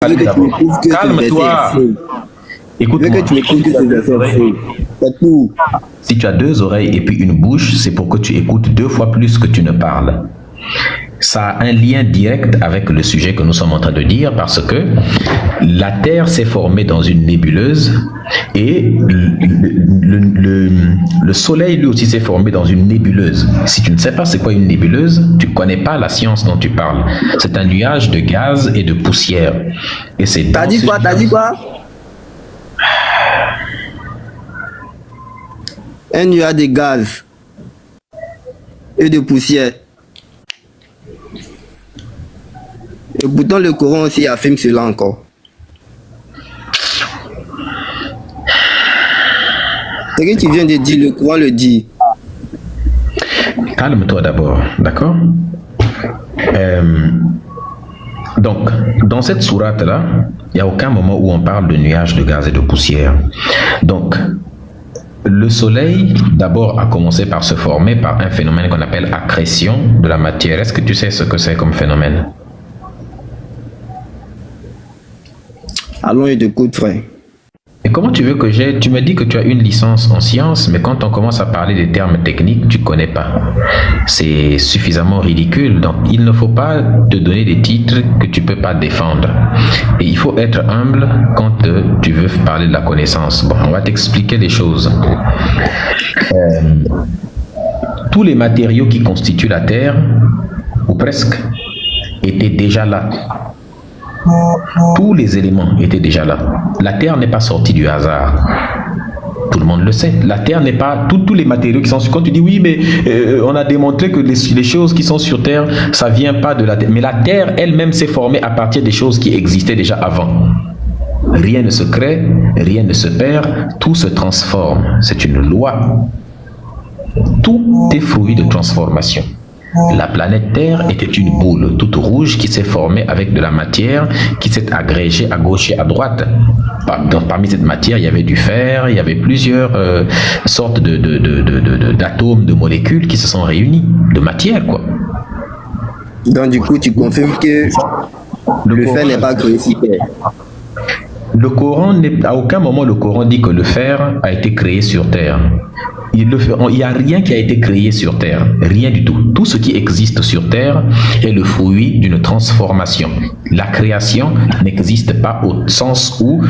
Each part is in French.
Je veux parler que tu me d'abord. prouves que ce verset Calme-toi. est faux. Je veux Écoute-moi. que tu me prouves que ce verset est faux. C'est tout. Si tu as deux oreilles et puis une bouche, c'est pour que tu écoutes 2 fois plus que tu ne parles. Ça a un lien direct avec le sujet que nous sommes en train de dire parce que la Terre s'est formée dans une nébuleuse et le Soleil lui aussi s'est formé dans une nébuleuse. Si tu ne sais pas c'est quoi une nébuleuse, tu ne connais pas la science dont tu parles. C'est un nuage de gaz et de poussière. Et c'est T'as dit quoi? T'as dit quoi? Un nuage de gaz et de poussière. Et pourtant, le Coran aussi affirme cela encore. Ce que tu viens de dire, le Coran le dit. Calme-toi d'abord, d'accord? Donc, dans cette sourate-là, il n'y a aucun moment où on parle de nuages de gaz et de poussière. Donc, le Soleil, d'abord, a commencé par se former par un phénomène qu'on appelle accrétion de la matière. Est-ce que tu sais ce que c'est comme phénomène? Allons, je t'écoute, frère. Et comment tu veux que j'ai... Tu me dis que tu as une licence en sciences, mais quand on commence à parler des termes techniques, tu ne connais pas. C'est suffisamment ridicule. Donc, il ne faut pas te donner des titres que tu ne peux pas défendre. Et il faut être humble quand tu veux parler de la connaissance. Bon, on va t'expliquer les choses. Tous les matériaux qui constituent la Terre, ou presque, étaient déjà là. Tous les éléments étaient déjà là. La Terre n'est pas sortie du hasard. Tout le monde le sait. La Terre n'est pas... Tous les matériaux qui sont sur... Quand tu dis oui, mais on a démontré que les choses qui sont sur Terre, ça vient pas de la Terre. Mais la Terre elle-même s'est formée à partir des choses qui existaient déjà avant. Rien ne se crée, rien ne se perd, tout se transforme. C'est une loi. Tout est fruit de transformation. La planète Terre était une boule toute rouge qui s'est formée avec de la matière qui s'est agrégée à gauche et à droite. Parmi cette matière, il y avait du fer, il y avait plusieurs sortes d'atomes, de molécules qui se sont réunis, de matière quoi. Donc du coup, tu confirmes que le fer n'est pas créé sur Terre. Le Coran, à aucun moment le Coran dit que le fer a été créé sur Terre. Il n'y a rien qui a été créé sur Terre, rien du tout. Tout ce qui existe sur Terre est le fruit d'une transformation. La création n'existe pas au sens où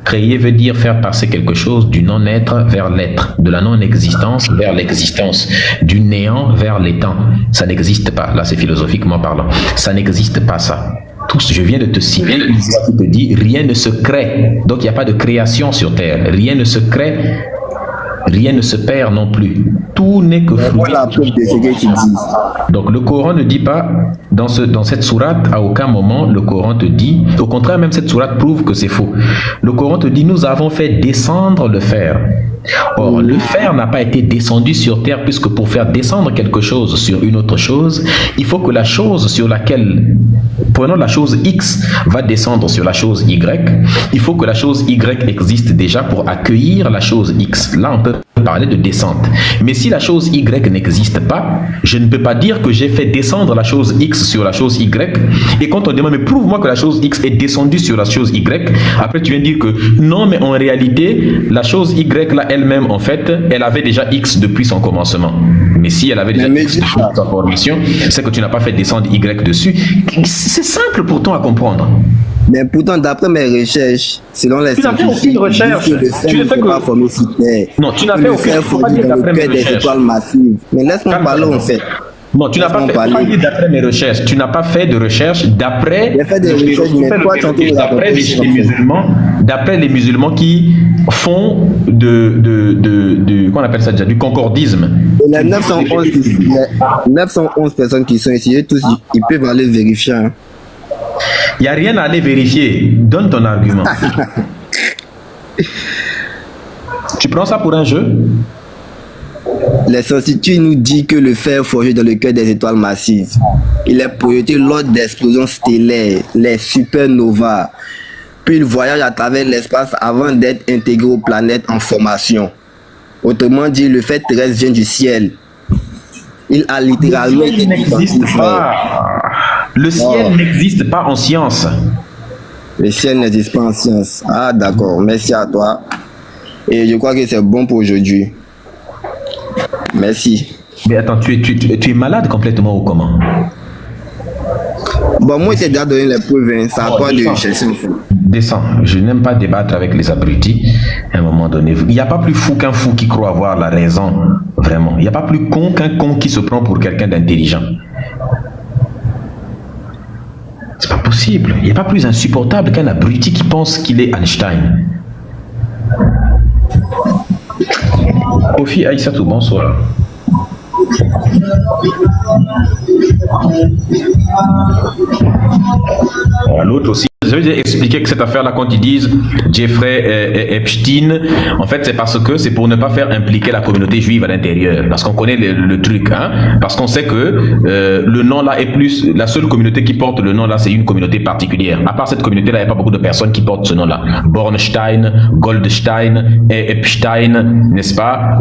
créer veut dire faire passer quelque chose du non-être vers l'être, de la non-existence vers l'existence, du néant vers l'étant. Ça n'existe pas, là c'est philosophiquement parlant. Ça n'existe pas ça. Je viens de te citer une voix qui te dit rien ne se crée. Donc il n'y a pas de création sur Terre. Rien ne se crée. Rien ne se perd non plus. Tout n'est que fruit. Voilà la preuve de ce que tu dis. Donc le Coran ne dit pas, dans cette sourate, à aucun moment, le Coran te dit, au contraire, même cette sourate prouve que c'est faux. Le Coran te dit, nous avons fait descendre le fer. Or, le fer n'a pas été descendu sur terre, puisque pour faire descendre quelque chose sur une autre chose, il faut que la chose sur laquelle, prenons la chose X, va descendre sur la chose Y, il faut que la chose Y existe déjà pour accueillir la chose X. Là, on peut parler de descente. Mais si la chose Y n'existe pas, je ne peux pas dire que j'ai fait descendre la chose X sur la chose Y. Et quand on demande, mais prouve-moi que la chose X est descendue sur la chose Y, après tu viens dire que non, mais en réalité, la chose Y là elle-même, en fait, elle avait déjà X depuis son commencement. Mais si elle avait déjà X depuis sa formation, c'est que tu n'as pas fait descendre Y dessus. C'est simple pourtant à comprendre. Mais pourtant, d'après mes recherches, selon les tu n'as fait aucune recherche. le fer ne peut pas former sur Terre. Non, tu n'as fait aucune recherche. Des étoiles massives. Mais laisse-moi parler en fait. Non, tu n'as pas fait d'après mes recherches. Tu n'as pas fait de recherche d'après d'après les musulmans qui font comment on appelle ça déjà, du concordisme. Et les 911 personnes qui sont ici, tous, ils peuvent aller vérifier. Hein. Il n'y a rien à aller vérifier. Donne ton argument. Tu prends ça pour un jeu? Les scientifiques nous disent que le fer forgé dans le cœur des étoiles massives, il est projeté lors d'explosions stellaires, les supernovas, puis il voyage à travers l'espace avant d'être intégré aux planètes en formation. Autrement dit, le fer terrestre vient du ciel. Il a littéralement été n'existe pas. Le ciel n'existe pas en science. Le ciel n'existe pas en science. Ah, d'accord. Merci à toi. Et je crois que c'est bon pour aujourd'hui. Merci. Mais attends, tu es malade complètement ou comment? Bon, moi, j'ai déjà donné les preuves. Hein. C'est à toi de chercher un fou. Descends. Je n'aime pas débattre avec les abrutis. À un moment donné, il n'y a pas plus fou qu'un fou qui croit avoir la raison. Vraiment. Il n'y a pas plus con qu'un con qui se prend pour quelqu'un d'intelligent. C'est pas possible. Il n'y a pas plus insupportable qu'un abruti qui pense qu'il est Einstein. Kofi Aïssatou, bonsoir. L'autre aussi. Je vais expliquer que cette affaire-là, quand ils disent Jeffrey Epstein, en fait, c'est parce que c'est pour ne pas faire impliquer la communauté juive à l'intérieur. Parce qu'on connaît le truc, hein. Parce qu'on sait que le nom-là est plus... La seule communauté qui porte le nom-là, c'est une communauté particulière. À part cette communauté-là, il n'y a pas beaucoup de personnes qui portent ce nom-là. Bornstein, Goldstein, Epstein, n'est-ce pas?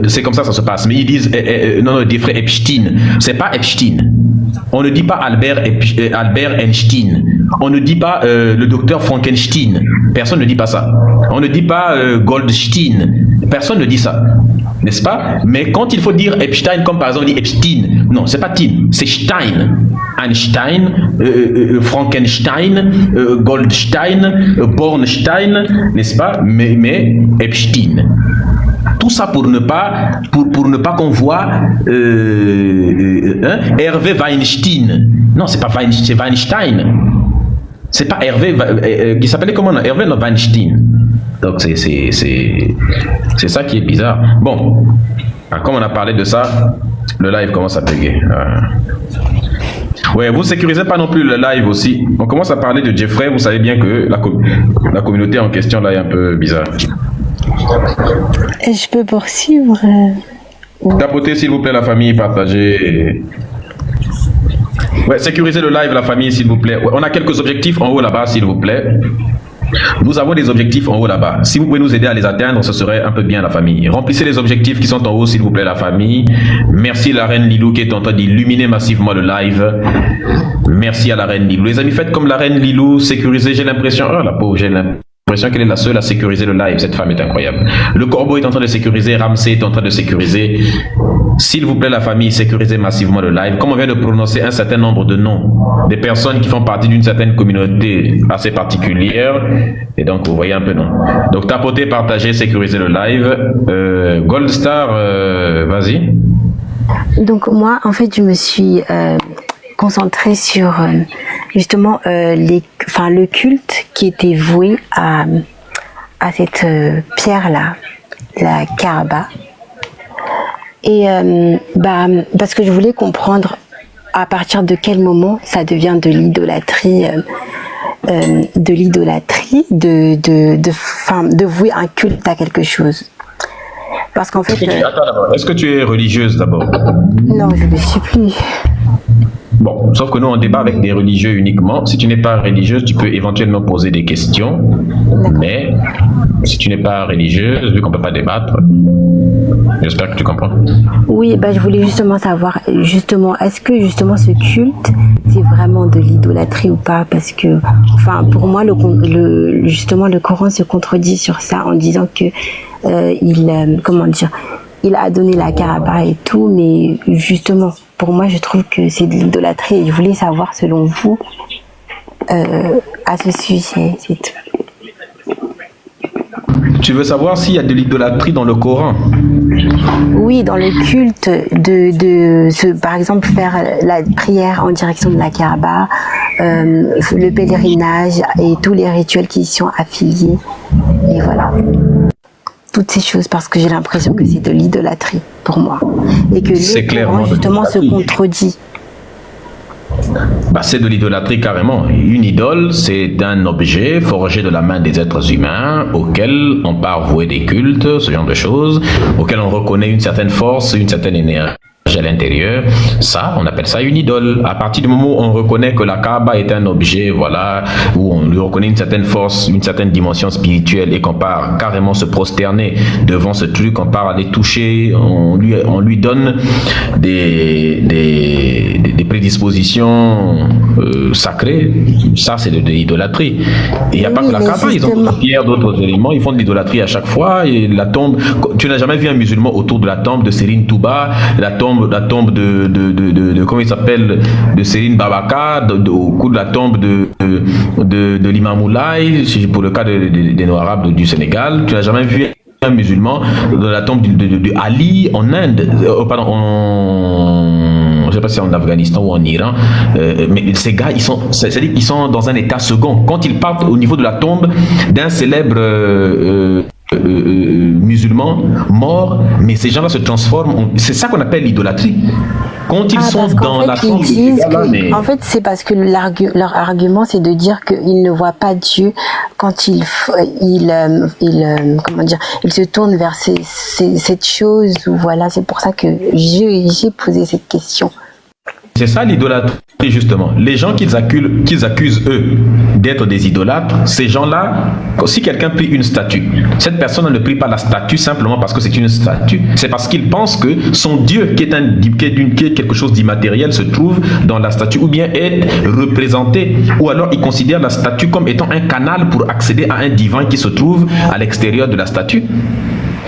C'est comme ça se passe. Mais ils disent non, Jeffrey Epstein. C'est pas Epstein. On ne dit pas Albert Einstein. On ne dit pas le docteur Frankenstein. Personne ne dit pas ça. On ne dit pas Goldstein. Personne ne dit ça. N'est-ce pas? Mais quand il faut dire Epstein, comme par exemple on dit Epstein, non, c'est pas Tin, c'est Stein. Einstein, Frankenstein, Goldstein, Bornstein, n'est-ce pas? Mais Epstein. Tout ça pour ne pas qu'on voit Hervé Weinstein. Non, c'est pas Weinstein, c'est Weinstein. C'est pas Hervé qui s'appelait comment? Hervé Weinstein. Donc c'est ça qui est bizarre. Bon, comme on a parlé de ça, le live commence à bugger. Ouais, vous sécurisez pas non plus le live aussi. On commence à parler de Jeffrey. Vous savez bien que la communauté en question là est un peu bizarre. Je peux poursuivre. Tapotez s'il vous plaît la famille, partagez. Ouais, sécurisez le live la famille s'il vous plaît. Ouais, on a quelques objectifs en haut là-bas s'il vous plaît. Nous avons des objectifs en haut là-bas. Si vous pouvez nous aider à les atteindre, ce serait un peu bien la famille. Remplissez les objectifs qui sont en haut s'il vous plaît la famille. Merci la reine Lilou qui est en train d'illuminer massivement le live. Merci à la reine Lilou. Les amis, faites comme la reine Lilou, sécurisez, j'ai l'impression... Oh la pauvre, j'ai l'impression qu'elle est la seule à sécuriser le live. Cette femme est incroyable. Le corbeau est en train de sécuriser, Ramsey est en train de sécuriser. S'il vous plaît la famille, sécurisez massivement le live. Comme on vient de prononcer un certain nombre de noms, des personnes qui font partie d'une certaine communauté assez particulière, et donc vous voyez un peu non. Donc tapotez, partagez, sécurisez le live. Goldstar, vas-y. Donc moi, en fait, je me suis concentrée sur justement le culte qui était voué à cette pierre-là, la Kaaba. Et parce que je voulais comprendre à partir de quel moment ça devient de l'idolâtrie, de vouer un culte à quelque chose. Parce qu'en fait... Attends d'abord, est-ce que tu es religieuse d'abord? Non, je ne le suis plus. Bon, sauf que nous on débat avec des religieux uniquement. Si tu n'es pas religieuse, tu peux éventuellement poser des questions. Mais si tu n'es pas religieuse, vu qu'on ne peut pas débattre, j'espère que tu comprends. Oui, je voulais justement savoir, est-ce que justement ce culte, c'est vraiment de l'idolâtrie ou pas? Parce que, pour moi, le Coran se contredit sur ça en disant que il a donné la Kaaba et tout, mais justement, pour moi, je trouve que c'est de l'idolâtrie et je voulais savoir, selon vous, à ce sujet, c'est tout. Tu veux savoir s'il y a de l'idolâtrie dans le Coran? Oui, dans le culte par exemple, faire la prière en direction de la Kaaba, le pèlerinage et tous les rituels qui y sont affiliés. Et voilà. Toutes ces choses, parce que j'ai l'impression que c'est de l'idolâtrie pour moi. Et que le Coran, justement, se contredit. C'est de l'idolâtrie carrément. Une idole, c'est un objet forgé de la main des êtres humains auquel on part vouer des cultes, ce genre de choses, auquel on reconnaît une certaine force, une certaine énergie. à l'intérieur, ça, on appelle ça une idole. À partir du moment où on reconnaît que la Kaaba est un objet, voilà, où on lui reconnaît une certaine force, une certaine dimension spirituelle et qu'on part carrément se prosterner devant ce truc, on part aller toucher, on lui donne des prédispositions sacrées, ça c'est de l'idolâtrie. Et il n'y a pas que la Kaaba, ils ont d'autres pierres, d'autres éléments, ils font de l'idolâtrie à chaque fois. Et la tombe, tu n'as jamais vu un musulman autour de la tombe de Serine Touba, la tombe de comment il s'appelle, de Serine Babaka, au cou de la tombe de l'imam Moulay, pour le cas des Noirs du Sénégal. Tu n'as jamais vu un musulman dans la tombe de Ali en Inde, je ne sais pas si c'est en Afghanistan ou en Iran, mais ces gars, c'est-à-dire qu'ils sont dans un état second. Quand ils partent au niveau de la tombe d'un célèbre musulman mort, mais ces gens-là se transforment, c'est ça qu'on appelle l'idolâtrie. Quand ils sont dans la tombe, en fait, c'est parce que leur argument, c'est de dire qu'ils ne voient pas Dieu quand il se tourne vers cette chose. Voilà, c'est pour ça que j'ai posé cette question. C'est ça l'idolâtrie, justement. Les gens qu'ils accusent, eux, d'être des idolâtres, ces gens-là, si quelqu'un prie une statue, cette personne ne prie pas la statue simplement parce que c'est une statue. C'est parce qu'il pense que son Dieu, qui est quelque chose d'immatériel, se trouve dans la statue, ou bien est représenté, ou alors il considère la statue comme étant un canal pour accéder à un divin qui se trouve à l'extérieur de la statue.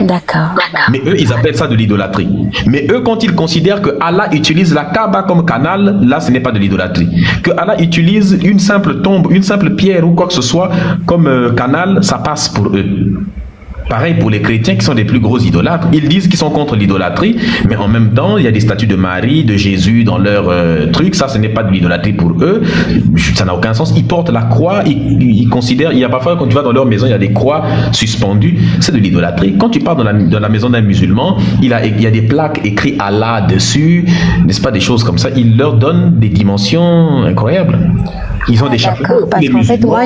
D'accord. Mais eux, ils appellent ça de l'idolâtrie. Mais eux, quand ils considèrent que Allah utilise la Kaaba comme canal, là, ce n'est pas de l'idolâtrie. Que Allah utilise une simple tombe, une simple pierre ou quoi que ce soit comme canal, ça passe pour eux. Pareil pour les chrétiens qui sont des plus gros idolâtres. Ils disent qu'ils sont contre l'idolâtrie, mais en même temps, il y a des statues de Marie, de Jésus dans leur truc. Ça, ce n'est pas de l'idolâtrie pour eux. Ça n'a aucun sens. Ils portent la croix. Ils considèrent... Il y a parfois, quand tu vas dans leur maison, il y a des croix suspendues. C'est de l'idolâtrie. Quand tu pars dans la maison d'un musulman, il y a des plaques écrites Allah dessus. N'est-ce pas, des choses comme ça. Ils leur donnent des dimensions incroyables. Ils ont des chapeaux. Parce qu'en fait, moi,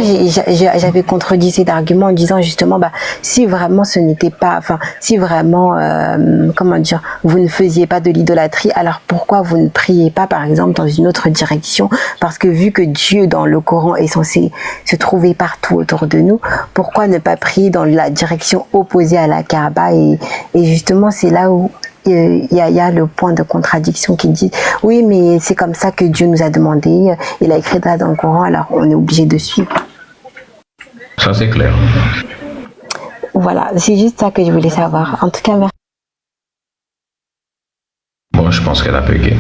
j'avais contredit cet argument en disant justement, si vraiment ce n'était pas, si vraiment, vous ne faisiez pas de l'idolâtrie, alors pourquoi vous ne priez pas, par exemple, dans une autre direction? Parce que vu que Dieu, dans le Coran, est censé se trouver partout autour de nous, pourquoi ne pas prier dans la direction opposée à la Kaaba? Et justement, c'est là où il y a le point de contradiction qui dit oui, mais c'est comme ça que Dieu nous a demandé, il a écrit ça dans le Coran, alors on est obligé de suivre. Ça, c'est clair. Voilà, c'est juste ça que je voulais savoir. En tout cas, merci. Bon, je pense qu'elle a bugué.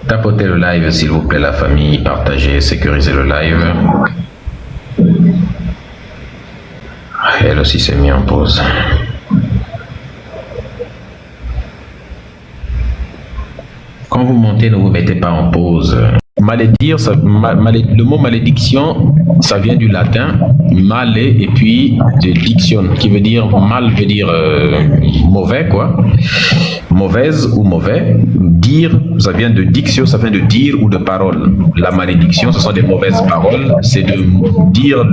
Tapotez le live, s'il vous plaît, la famille. Partagez, sécurisez le live. Elle aussi s'est mise en pause. Quand vous montez, ne vous mettez pas en pause. Le mot malédiction, ça vient du latin male et puis de diction, qui veut dire mal, veut dire mauvais, quoi. Mauvaise ou mauvais. Dire, ça vient de diction, ça vient de dire ou de parole. La malédiction, ce sont des mauvaises paroles, c'est de dire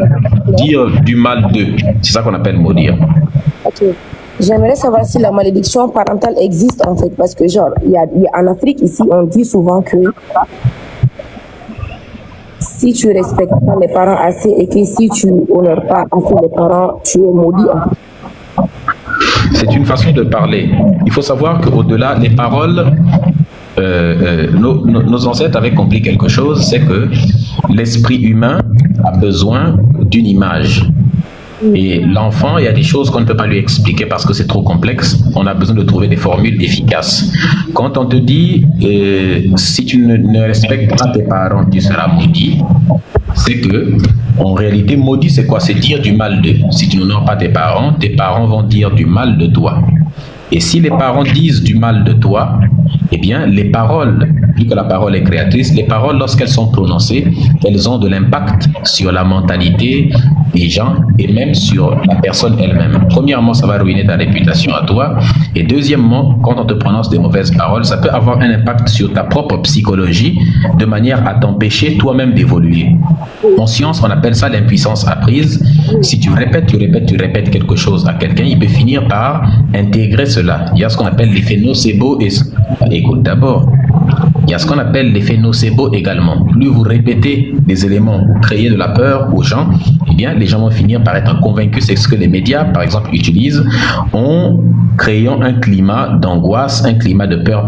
du mal d'eux. C'est ça qu'on appelle maudire. Ok. J'aimerais savoir si la malédiction parentale existe en fait, parce que en Afrique ici, on dit souvent que si tu respectes pas les parents assez et que si tu honores pas assez les parents, tu es maudit. C'est une façon de parler. Il faut savoir qu'au-delà des paroles, nos ancêtres avaient compris quelque chose, c'est que l'esprit humain a besoin d'une image. Et l'enfant, il y a des choses qu'on ne peut pas lui expliquer parce que c'est trop complexe. On a besoin de trouver des formules efficaces. Quand on te dit si tu ne respectes pas tes parents, tu seras maudit, c'est que en réalité, maudit, c'est quoi? C'est dire du mal d'eux. Si tu n'honores pas tes parents vont dire du mal de toi. Et si les parents disent du mal de toi, eh bien, les paroles, vu que la parole est créatrice, les paroles, lorsqu'elles sont prononcées, elles ont de l'impact sur la mentalité des gens et même sur la personne elle-même. Premièrement, ça va ruiner ta réputation à toi. Et deuxièmement, quand on te prononce des mauvaises paroles, ça peut avoir un impact sur ta propre psychologie de manière à t'empêcher toi-même d'évoluer. En science, on appelle ça l'impuissance apprise. Si tu répètes quelque chose à quelqu'un, il peut finir par intégrer cela. Il y a ce qu'on appelle l'effet nocebo. Écoute d'abord. Il y a ce qu'on appelle l'effet nocebo également. Plus vous répétez des éléments, vous créez de la peur aux gens, eh bien, les gens vont finir par être convaincus. C'est ce que les médias, par exemple, utilisent en créant un climat d'angoisse, un climat de peur.